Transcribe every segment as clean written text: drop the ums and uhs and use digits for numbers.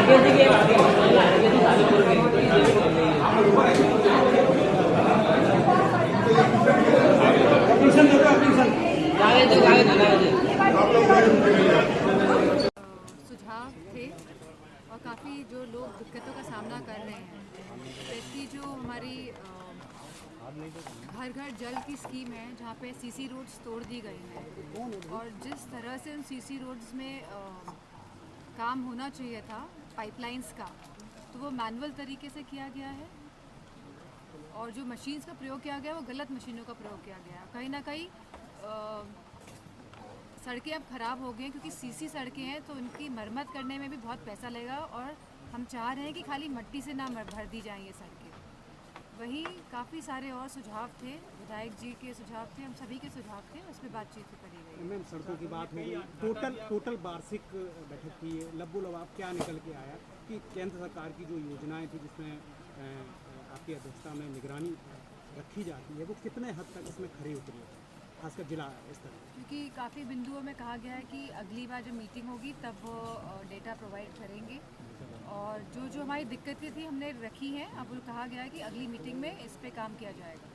सुझाव थे और काफ़ी जो लोग दिक्कतों का सामना कर रहे हैं, जैसी जो हमारी घर घर जल की स्कीम है जहाँ पे सीसी रोड्स तोड़ दी गई हैं और जिस तरह से उन सीसी रोड्स में काम होना चाहिए था पाइपलाइंस का, तो वो मैनुअल तरीके से किया गया है और जो मशीन्स का प्रयोग किया गया वो गलत मशीनों का प्रयोग किया गया। कहीं ना कहीं सड़कें अब ख़राब हो गई हैं क्योंकि सीसी सड़कें हैं तो उनकी मरम्मत करने में भी बहुत पैसा लगेगा और हम चाह रहे हैं कि खाली मिट्टी से ना भर दी जाएँ ये सड़कें। वहीं काफ़ी सारे और सुझाव थे, विधायक जी के सुझाव थे, हम सभी के सुझाव थे, उस पर बातचीत करी गई। मैम सड़कों की बात हो गई, टोटल वार्षिक बैठक की लब्बो लबाब क्या निकल के आया कि केंद्र सरकार की जो योजनाएं थी जिसमें आपकी अध्यक्षता में निगरानी रखी जाती है वो कितने हद तक इसमें खरी उतरी है, खासकर जिला स्तर पर? क्योंकि काफ़ी बिंदुओं में कहा गया है कि अगली बार जब मीटिंग होगी तब वो डेटा प्रोवाइड करेंगे और जो हमारी दिक्कतें थी हमने रखी हैं, अब वो कहा गया है कि अगली मीटिंग में इस पे काम किया जाएगा।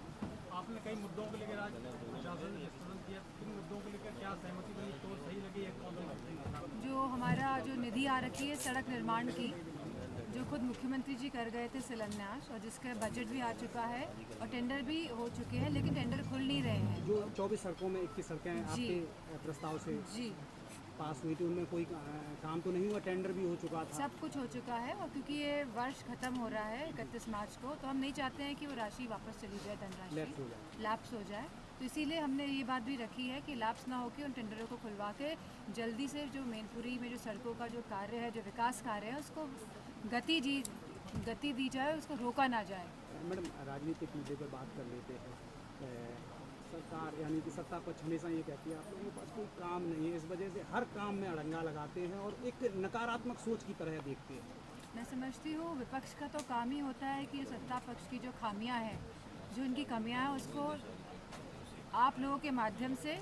आपने कई मुद्दों को लेकर आज प्रशासन ने स्तुति किया, किन मुद्दों को लेकर क्या सहमति बनी तो सही लगी है? जो हमारा जो निधि आ रखी है सड़क निर्माण की, जो खुद मुख्यमंत्री जी कर गए थे शिलान्यास और जिसका बजट भी आ चुका है और टेंडर भी हो चुके हैं, लेकिन टेंडर खुल नहीं रहे हैं। जो 24 सड़कों में 21 सड़कें आपके प्रस्ताव से जी पास हुई थी उनमें कोई काम तो नहीं हुआ, टेंडर भी हो चुका था? सब कुछ हो चुका है और क्योंकि ये वर्ष खत्म हो रहा है 31 मार्च को, तो हम नहीं चाहते हैं कि वो राशि वापस चली जाए, धनराशि लैप्स हो जाए। तो इसीलिए हमने ये बात भी रखी है कि लैप्स ना होकर उन टेंडरों को खुलवा के जल्दी से जो मैनपुरी में जो सड़कों का जो कार्य है, जो विकास कार्य है, उसको गति दी जाए, उसको रोका ना जाए। मैडम राजनीतिक मुद्दे पर बात कर लेते हैं। सरकार यानी कि सत्ता पक्ष हमेशा ये कहती है आप लोगों के पास कोई काम नहीं है, इस वजह से हर काम में अड़ंगा लगाते हैं और एक नकारात्मक सोच की तरह देखते हैं। मैं समझती हूँ विपक्ष का तो काम ही होता है कि सत्ता पक्ष की जो खामियां हैं, जो उनकी कमियां हैं, उसको आप लोगों के माध्यम से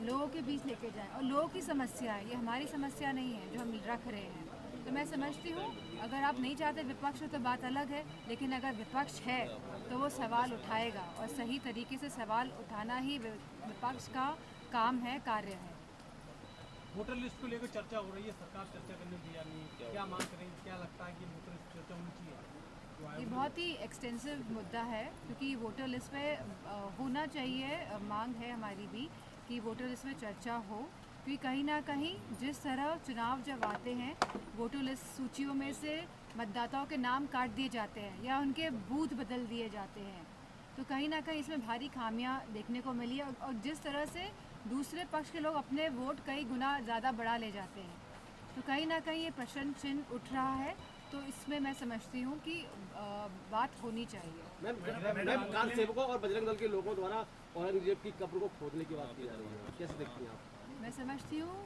लोगों के बीच लेके जाएं और लोगों की समस्या है, ये हमारी समस्या नहीं है जो हम रख रहे हैं। तो मैं समझती हूँ अगर आप नहीं चाहते विपक्ष हो तो बात अलग है, लेकिन अगर विपक्ष है तो वो सवाल उठाएगा और सही तरीके से सवाल उठाना ही विपक्ष का काम है, कार्य है। वोटर लिस्ट को लेकर चर्चा हो रही है, सरकार चर्चा करने तैयार नहीं, क्या मांग करेंगे, क्या लगता है कि वोटर लिस्ट चर्चा होनी चाहिए? ये बहुत ही एक्सटेंसिव मुद्दा है क्योंकि वोटर लिस्ट पे होना चाहिए, मांग है हमारी भी कि वोटर लिस्ट में चर्चा हो, क्योंकि कहीं ना कहीं जिस तरह चुनाव जब आते हैं वोटर लिस्ट सूचियों में से मतदाताओं के नाम काट दिए जाते हैं या उनके बूथ बदल दिए जाते हैं, तो कहीं ना कहीं इसमें भारी खामियां देखने को मिली है और जिस तरह से दूसरे पक्ष के लोग अपने वोट कई गुना ज़्यादा बढ़ा ले जाते हैं, तो कहीं ना कहीं ये प्रश्न चिन्ह उठ रहा है। तो इसमें मैं समझती हूँ कि बात होनी चाहिए। मैम कार सेवकों और बजरंग दल के लोगों द्वारा औरंगजेब की कब्र को खोदने की बात की जा रही है, कैसे देखती हैं आप? मैं समझती हूँ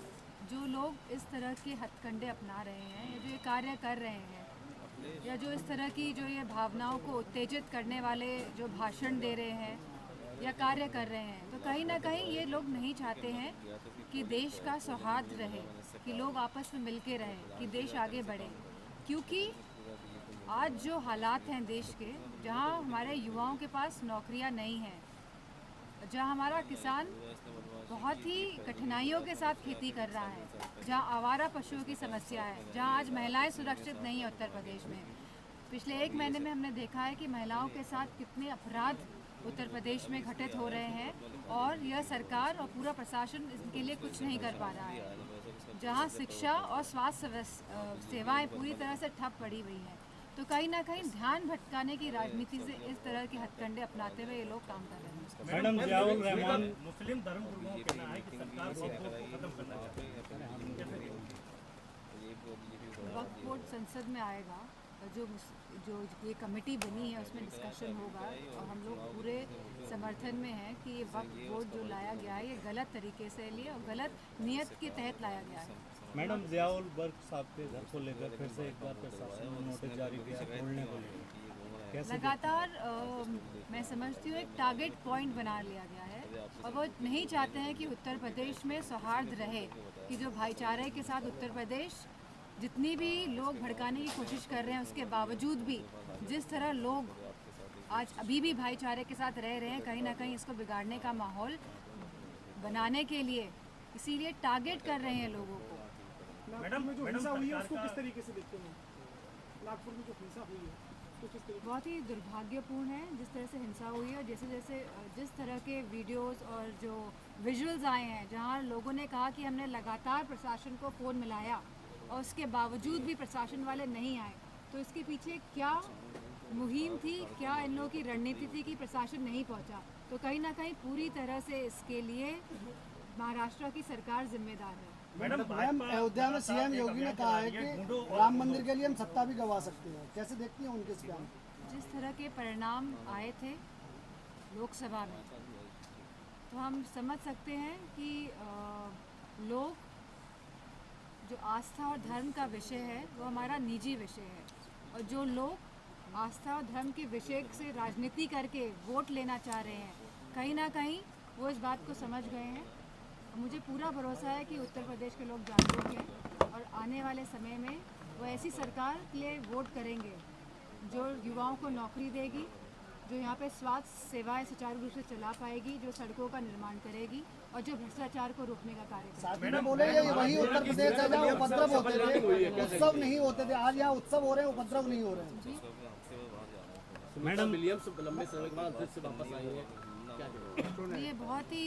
जो लोग इस तरह के हथकंडे अपना रहे हैं या जो ये कार्य कर रहे हैं या जो इस तरह की जो ये भावनाओं को उत्तेजित करने वाले जो भाषण दे रहे हैं या कार्य कर रहे हैं, तो कहीं ना कहीं ये लोग नहीं चाहते हैं कि देश का सौहार्द रहे, कि लोग आपस में मिल के रहें, कि देश आगे बढ़े। क्योंकि आज जो हालात हैं देश के, जहाँ हमारे युवाओं के पास नौकरियाँ नहीं हैं, जहाँ हमारा किसान बहुत ही कठिनाइयों के साथ खेती कर रहा है, जहाँ आवारा पशुओं की समस्या है, जहाँ आज महिलाएं सुरक्षित नहीं है उत्तर प्रदेश में। पिछले 1 महीने में हमने देखा है कि महिलाओं के साथ कितने अपराध उत्तर प्रदेश में घटित हो रहे हैं और यह सरकार और पूरा प्रशासन इसके लिए कुछ नहीं कर पा रहा है। जहाँ शिक्षा और स्वास्थ्य सेवाएं पूरी तरह से ठप पड़ी हुई हैं, तो कहीं ना कहीं ध्यान भटकाने की राजनीति से इस तरह के हथकंडे अपनाते हुए ये लोग काम कर रहे हैं। मैडम जियाउल रहमान मुस्लिम धर्मगुरुओं का कहना है कि सरकार वक्फ बोर्ड को खत्म करना चाहती है, वक्फ बोर्ड संसद में आएगा, जो ये कमेटी बनी है उसमें डिस्कशन होगा और हम लोग पूरे समर्थन में हैं कि ये वक्फ बोर्ड जो लाया गया है ये गलत तरीके से लिए और गलत नियत के तहत लाया गया है। मैडम जियाउल बर्क साहब के घर को लेकर फिर से एक बार प्रशासन ने नोटिस जारी किया खोलने को लेकर, लगातार मैं समझती हूँ एक टारगेट पॉइंट बना लिया गया है और वो नहीं चाहते हैं कि उत्तर प्रदेश में सौहार्द रहे, कि जो भाईचारे के साथ उत्तर प्रदेश जितनी भी लोग भड़काने की कोशिश कर रहे हैं उसके बावजूद भी जिस तरह लोग आज अभी भी भाईचारे के साथ रह रहे हैं, कहीं ना कहीं इसको बिगाड़ने का माहौल बनाने के लिए इसीलिए टारगेट कर रहे हैं लोगों को। मैडम जो हिंसा हुई है उसको किस तरीके से देखते हैं? नागपुर में जो हिंसा हुई है उसको किस तरीके बहुत ही दुर्भाग्यपूर्ण है जिस तरह से हिंसा हुई है और जैसे जैसे जिस तरह के वीडियोस और जो विजुअल्स आए हैं जहां लोगों ने कहा कि हमने लगातार प्रशासन को फ़ोन मिलाया और उसके बावजूद भी प्रशासन वाले नहीं आए, तो इसके पीछे क्या मुहिम थी, क्या इन लोगों की रणनीति थी कि प्रशासन नहीं पहुंचा? तो कहीं ना कहीं पूरी तरह से इसके लिए महाराष्ट्र की सरकार जिम्मेदार है। मैम, अयोध्या में सीएम योगी ने कहा है कि राम मंदिर के लिए हम सत्ता भी गंवा सकते हैं, कैसे देखती हैं उनके इस बयान? जिस तरह के परिणाम आए थे लोकसभा में तो हम समझ सकते हैं कि लोग जो आस्था और धर्म का विषय है वो हमारा निजी विषय है और जो लोग आस्था और धर्म के विषय से राजनीति करके वोट लेना चाह रहे हैं कहीं ना कहीं वो इस बात को समझ गए हैं। मुझे पूरा भरोसा है कि उत्तर प्रदेश के लोग जागरूक हैं और आने वाले समय में वो ऐसी सरकार के लिए वोट करेंगे जो युवाओं को नौकरी देगी, जो यहाँ पे स्वास्थ्य सेवाएं सुचारू रूप से चला पाएगी, जो सड़कों का निर्माण करेगी और जो भ्रष्टाचार को रोकने का कार्य करेगी। साथ में बोले ये वही उत्तर प्रदेश है जहाँ उपद्रव होते थे, उत्सव नहीं होते थे, आज यहाँ उत्सव हो रहे हैं, उपद्रव नहीं हो रहे हैं। मैडम विलियम्स लंबे समय के बाद फिर से वापस आई है, क्या कहेंगे? ये बहुत ही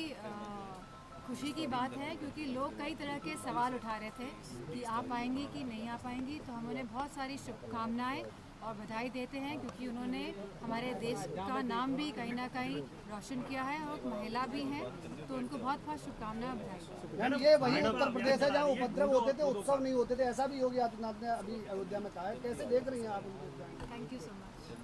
खुशी की बात है क्योंकि लोग कई तरह के सवाल उठा रहे थे कि आ पाएंगी कि नहीं आ पाएंगी, तो हम उन्हें बहुत सारी शुभकामनाएं और बधाई देते हैं क्योंकि उन्होंने हमारे देश का नाम भी कहीं ना कहीं रोशन किया है और महिला भी हैं, तो उनको बहुत बहुत शुभकामनाएं बधाई। मैम, ये वही उत्तर प्रदेश है जहाँ उपद्रव होते थे, उत्सव नहीं होते थे, ऐसा भी योगी आदित्यनाथ ने अभी अयोध्या में कहा है, कैसे देख रही हैं आप उनको? Thank you so much.